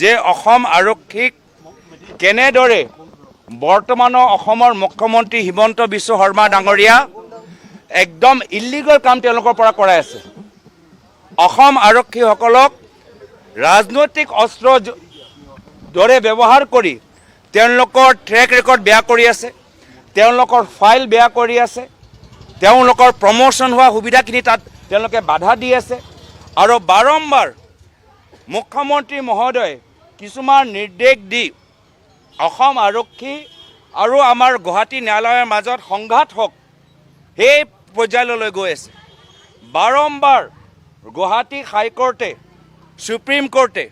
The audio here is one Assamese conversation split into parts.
যে অসম আৰক্ষীক কেনেদৰে বৰ্তমানৰ অসমৰ মুখ্যমন্ত্ৰী হিমন্ত বিশ্ব শৰ্মা ডাঙৰীয়া একদম ইলিগেল কাম তেওঁলোকৰ পৰা কৰাই আছে। অসম আৰক্ষীসকলক ৰাজনৈতিক অস্ত্ৰ দৰে ব্যৱহাৰ কৰি তেওঁলোকৰ ট্ৰেক ৰেকৰ্ড বেয়া কৰি আছে, তেওঁলোকৰ ফাইল বেয়া কৰি আছে, তেওঁলোকৰ প্ৰমোশ্যন হোৱা সুবিধাখিনি তাত তেওঁলোকে বাধা দি আছে আৰু বাৰম্বাৰ মুখ্যমন্ত্ৰী মহোদয় কিছুমান নিৰ্দেশ দি অসম আৰক্ষী আৰু আমাৰ গুৱাহাটী ন্যায়ালয়ৰ মাজত সংঘাত হওক সেই পৰ্যায়লৈ গৈ আছে। বাৰম্বাৰ গুৱাহাটী হাইকোৰ্টে সুপ্ৰিম কোৰ্টে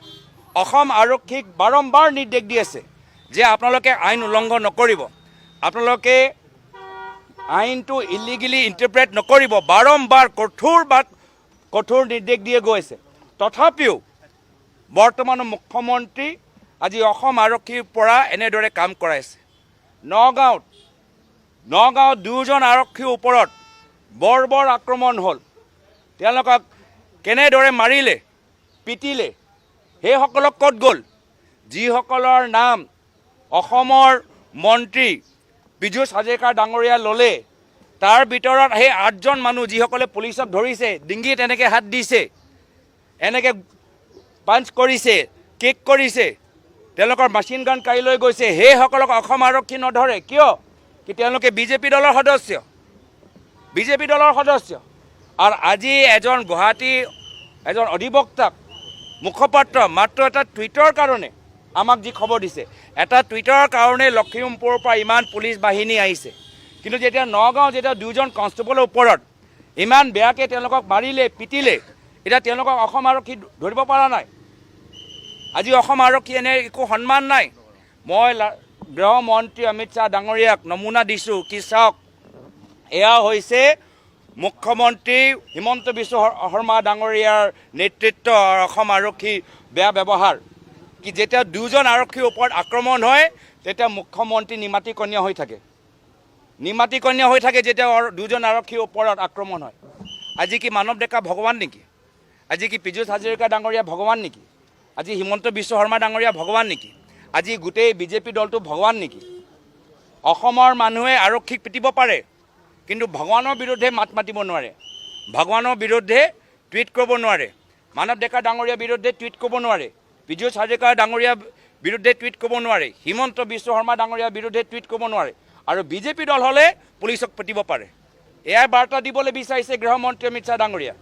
অসম আৰক্ষীক বাৰম্বাৰ নিৰ্দেশ দি আছে যে আপোনালোকে আইন উলংঘন নকৰিব, আপোনালোকে আইনটো ইলিগেলি ইণ্টাৰপ্ৰেট নকৰিব, বাৰম্বাৰ কঠোৰ নিৰ্দেশ দিয়ে গৈ আছে। তথাপিও বৰ্তমানৰ মুখ্যমন্ত্ৰী আজি অসম আৰক্ষীৰ পৰা এনেদৰে কাম কৰাইছে। নগাঁৱত দুজন আৰক্ষীৰ ওপৰত বৰ আক্ৰমণ হ'ল, তেওঁলোকক কেনেদৰে মাৰিলে, পিটিলে, সেইসকলক ক'ত গ'ল? যিসকলৰ নাম অসমৰ মন্ত্ৰী পীযুষ হাজৰিকা ডাঙৰীয়া ল'লে, তাৰ ভিতৰত সেই 8জন মানুহ যিসকলে পুলিচক ধৰিছে, ডিঙিত এনেকৈ হাত দিছে, এনেকৈ পাঞ্চ কৰিছে, কিক কৰিছে, তেওঁলোকৰ মেচিন গান কাঢ়ি লৈ গৈছে, সেইসকলক অসম আৰক্ষী নধৰে কিয়? কি তেওঁলোকে বিজেপি দলৰ সদস্য। আৰু আজি এজন অধিবক্তাক মুখপাত্ৰ মাত্ৰ এটা টুইটৰ কাৰণে আমাক যি খবৰ দিছে, এটা টুইটৰ কাৰণে লখিমপুৰৰ পৰা ইমান পুলিচ বাহিনী আহিছে, কিন্তু যেতিয়া নগাঁও যেতিয়া 2জন কনষ্টেবলৰ ওপৰত ইমান বেয়াকৈ তেওঁলোকক মাৰিলে, পিটিলে, এতিয়া তেওঁলোকক অসম আৰক্ষী ধৰিব পৰা নাই। আজি অসম আৰক্ষী এনে একো সন্মান নাই। মই গৃহমন্ত্ৰী অমিত শ্বাহ ডাঙৰীয়াক নমুনা দিছোঁ কি চাওক, এয়া হৈছে মুখ্যমন্ত্ৰী হিমন্ত বিশ্ব শৰ্মা ডাঙৰীয়াৰ নেতৃত্ব আৰু অসম আৰক্ষীৰ বেয়া ব্যৱহাৰ। কি যেতিয়া 2জন আৰক্ষীৰ ওপৰত আক্ৰমণ হয় তেতিয়া মুখ্যমন্ত্ৰী নিমাতিকন্যা হৈ থাকে যেতিয়া 2জন আৰক্ষীৰ ওপৰত আক্ৰমণ হয়। আজি কি মানৱ ডেকা ভগৱান নেকি? আজি কি পীযুষ হাজৰিকা ডাঙৰীয়া ভগৱান নেকি? আজি হিমন্ত বিশ্ব শৰ্মা ডাঙৰীয়া ভগৱান নেকি? আজি গোটেই বিজেপি দলটো ভগৱান নেকি? অসমৰ মানুহে আৰক্ষীক পিটিব পাৰে, কিন্তু ভগৱানৰ বিৰুদ্ধে মাত মাতিব নোৱাৰে, ভগৱানৰ বিৰুদ্ধে টুইট কৰিব নোৱাৰে, মানৱ ডেকা ডাঙৰীয়াৰ বিৰুদ্ধে টুইট কৰিব নোৱাৰে, পীযুষ হাজৰিকা ডাঙৰীয়াৰ বিৰুদ্ধে টুইট কৰিব নোৱাৰে, হিমন্ত বিশ্ব শৰ্মা ডাঙৰীয়াৰ বিৰুদ্ধে টুইট কৰিব নোৱাৰে, আৰু বিজেপি দল হ'লে পুলিচক পিটিব পাৰে। এয়াই বাৰ্তা দিবলৈ বিচাৰিছে গৃহমন্ত্ৰী অমিত শ্বাহ ডাঙৰীয়া,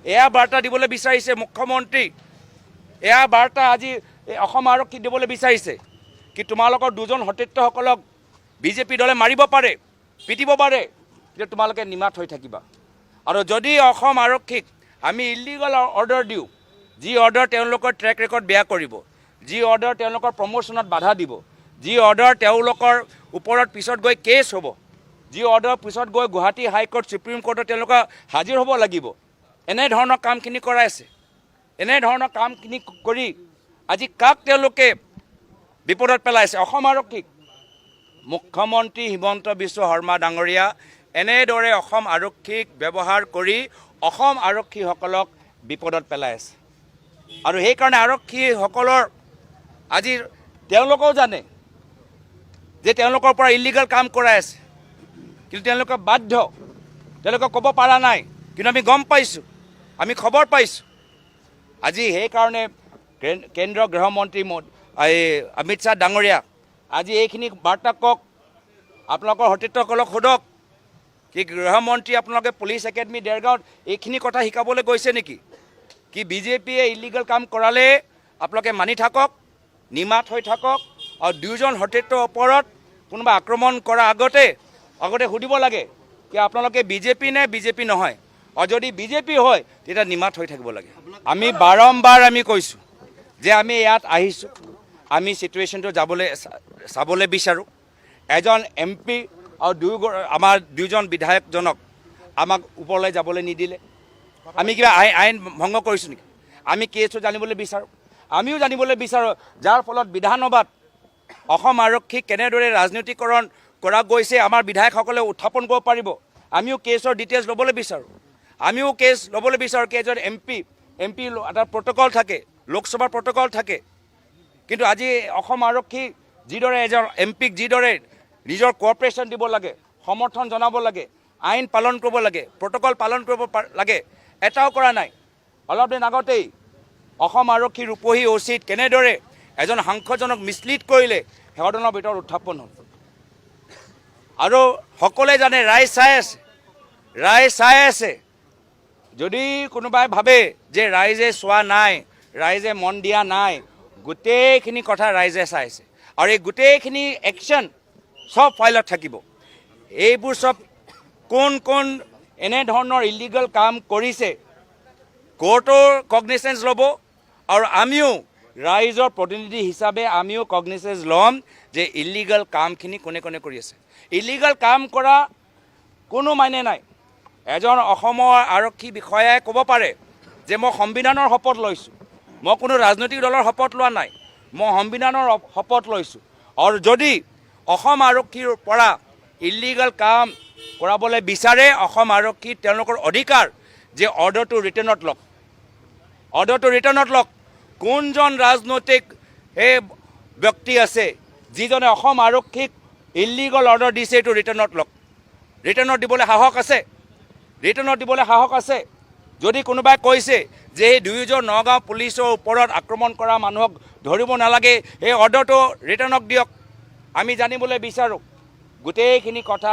এয়া বাৰ্তা দিবলৈ বিচাৰিছে মুখ্যমন্ত্ৰী, এয়া বাৰ্তা আজি অসম আৰক্ষীক দিবলৈ বিচাৰিছে কি তোমালোকৰ 2জন সতীৰ্থসকলক বিজেপি দলে মাৰিব পাৰে, পিটিব পাৰে, তেতিয়া তোমালোকে নিমাত হৈ থাকিবা। আৰু যদি অসম আৰক্ষীক আমি ইলিগেল অৰ্ডাৰ দিওঁ, যি অৰ্ডাৰ তেওঁলোকৰ ট্ৰেক ৰেকৰ্ড বেয়া কৰিব, যি অৰ্ডাৰ তেওঁলোকৰ প্ৰমোশ্যনত বাধা দিব, যি অৰ্ডাৰ তেওঁলোকৰ ওপৰত পিছত গৈ কেছ হ'ব, যি অৰ্ডাৰ পিছত গৈ গুৱাহাটী হাইকোৰ্ট সুপ্ৰিম কোৰ্টত তেওঁলোকে হাজিৰ হ'ব লাগিব, এনেধৰণৰ কামখিনি কৰাইছে। এনেধৰণৰ কামখিনি কৰি আজি কাক তেওঁলোকে বিপদত পেলাইছে? অসম আৰক্ষীক। মুখ্যমন্ত্ৰী হিমন্ত বিশ্ব শৰ্মা ডাঙৰীয়া এনেদৰে অসম আৰক্ষীক ব্যৱহাৰ কৰি অসম আৰক্ষীসকলক বিপদত পেলাই আছে। আৰু সেইকাৰণে আৰক্ষীসকলৰ আজি তেওঁলোকেও জানে যে তেওঁলোকৰ পৰা ইলিগেল কাম কৰাই আছে, কিন্তু তেওঁলোকে বাধ্য, তেওঁলোকে ক'ব পৰা নাই, কিন্তু আমি গম পাইছোঁ, আমি খবৰ পাইছোঁ। আজি সেইকাৰণে কেন্দ্ৰীয় গৃহমন্ত্ৰী অমিত শ্বাহ ডাঙৰীয়া আজি এইখিনি বাৰ্তা কওক, আপোনালোকৰ সতীৰ্থসকলক সোধক কি গৃহমন্ত্ৰী আপোনালোকে পুলিচ একাডেমি দেৰগাঁৱত এইখিনি কথা শিকাবলৈ গৈছে নেকি? কি বিজেপিয়ে ইলিগেল কাম কৰালে আপোনালোকে মানি থাকক, নিমাত হৈ থাকক, আৰু 2জন সতীৰ্থৰ ওপৰত কোনোবা আক্ৰমণ কৰাৰ আগতে সুধিব লাগে কি আপোনালোকে বিজেপি নে বিজেপি নহয়, আৰু যদি বিজেপি হয় তেতিয়া নিমাত হৈ থাকিব লাগে। আমি বাৰম্বাৰ কৈছোঁ যে আমি ইয়াত আহিছোঁ, আমি চিটুৱেশ্যনটো চাবলৈ বিচাৰোঁ। এজন MP আৰু আমাৰ 2জন বিধায়কজনক আমাক ওপৰলৈ যাবলৈ নিদিলে। আমি কিবা আইন ভংগ কৰিছোঁ নেকি? আমি কেছটো জানিবলৈ বিচাৰোঁ। আমিও জানিবলৈ বিচাৰোঁ যাৰ ফলত বিধানসভাত অসম আৰক্ষীক কেনেদৰে ৰাজনীতিকৰণ কৰা গৈছে আমাৰ বিধায়কসকলে উত্থাপন কৰিব পাৰিব। আমিও কেছৰ ডিটেইলছ ল'বলৈ বিচাৰোঁ। আমিও কেছ ল'বলৈ বিচাৰোঁ কি এজন MP এটা প্ৰট'কল থাকে, লোকসভাৰ প্ৰট'কল থাকে, কিন্তু আজি অসম আৰক্ষী যিদৰে এজন এমপিক যিদৰে নিজৰ কোঅপাৰেশ্যন দিব লাগে, সমৰ্থন জনাব লাগে, আইন পালন কৰিব লাগে, প্ৰট'কল পালন কৰিব লাগে, এটাও কৰা নাই। অলপ দিন আগতেই অসম আৰক্ষীৰ ৰূপহী অচিত কেনেদৰে এজন সাংসদজনক মিছলিড কৰিলে সেৱাদনৰ ভিতৰত উত্থাপন হ'ল। আৰু সকলোৱে জানে, ৰাইজ চাই আছে। যদি কোনোবাই ভাবে যে ৰাইজে চোৱা নাই, ৰাইজে মন দিয়া নাই, গোটেইখিনি কথা ৰাইজে চাই আছে। আৰু এই গোটেইখিনি একশ্যন চব ফাইলত থাকিব। এইবোৰ চব কোন এনেধৰণৰ ইলিগেল কাম কৰিছে কোৰ্টৰ কগনিচেঞ্চ ল'ব। আৰু আমিও ৰাইজৰ প্ৰতিনিধি হিচাপে আমিও কগনিচেঞ্চ ল'ম যে ইলিগেল কামখিনি কোনে কৰি আছে। ইলিগেল কাম কৰা কোনো মানে নাই। এজন অসমৰ আৰক্ষী বিষয়াই ক'ব পাৰে যে মই সংবিধানৰ শপত লৈছোঁ, মই কোনো ৰাজনৈতিক দলৰ শপত লোৱা নাই, মই সংবিধানৰ শপত লৈছোঁ। আৰু যদি অসম আৰক্ষীৰ পৰা ইলিগেল কাম কৰাবলৈ বিচাৰে, অসম আৰক্ষী তেওঁলোকৰ অধিকাৰ যে অৰ্ডাৰটো ৰিটাৰ্ণত লওক। কোনজন ৰাজনৈতিক সেই ব্যক্তি আছে যিজনে অসম আৰক্ষীক ইলিগেল অৰ্ডাৰ দিছে, এইটো ৰিটাৰ্ণত দিবলৈ সাহস আছে। যদি কোনোবাই কৈছে যে এই দুয়োজন নগাঁও পুলিচৰ ওপৰত আক্ৰমণ কৰা মানুহক ধৰিব নালাগে, সেই অৰ্ডাৰটো ৰিটাৰ্ণক দিয়ক। আমি জানিবলৈ বিচাৰোঁ গোটেইখিনি কথা